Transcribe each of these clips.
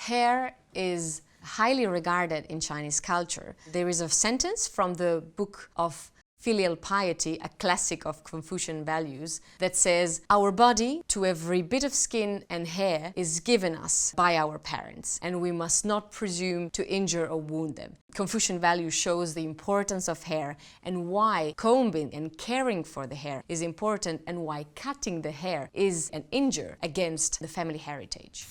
Hair is highly regarded in Chinese culture. There is a sentence from the book of Filial Piety, a classic of Confucian values, that says, "Our body, to every bit of skin and hair, is given us by our parents, and we must not presume to injure or wound them." Confucian value shows the importance of hair and why combing and caring for the hair is important and why cutting the hair is an injure against the family heritage.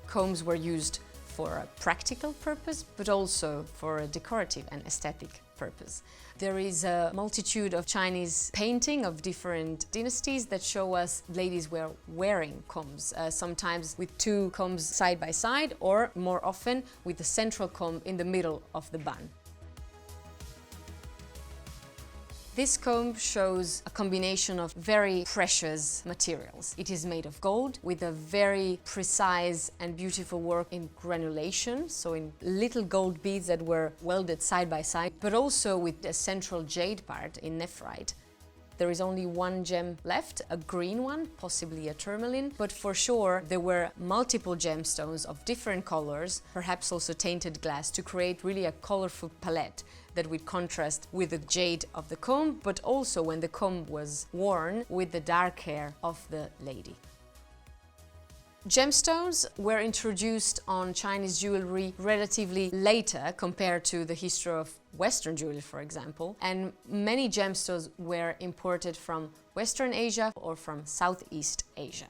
Combs were used for a practical purpose, but also for a decorative and aesthetic purpose. There is a multitude of Chinese painting of different dynasties that show us ladies were wearing combs, sometimes with two combs side by side, or more often with the central comb in the middle of the bun. This comb shows a combination of very precious materials. It is made of gold with a very precise and beautiful work in granulation, so in little gold beads that were welded side by side, but also with a central jade part in nephrite. There is only one gem left, a green one, possibly a tourmaline, but for sure there were multiple gemstones of different colors, perhaps also tainted glass, to create really a colorful palette that would contrast with the jade of the comb, but also when the comb was worn with the dark hair of the lady. Gemstones were introduced on Chinese jewelry relatively later compared to the history of Western jewelry, for example, and many gemstones were imported from Western Asia or from Southeast Asia.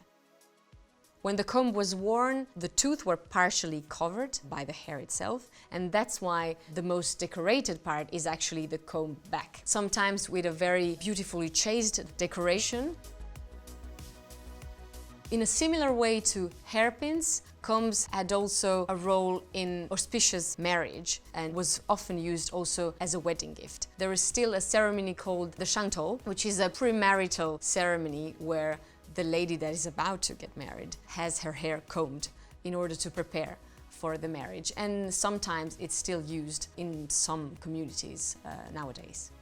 When the comb was worn, the tooth were partially covered by the hair itself, and that's why the most decorated part is actually the comb back, sometimes with a very beautifully chased decoration. In a similar way to hairpins, combs had also a role in auspicious marriage and was often used also as a wedding gift. There is still a ceremony called the shangtou, which is a premarital ceremony where the lady that is about to get married has her hair combed in order to prepare for the marriage, and sometimes it's still used in some communities nowadays.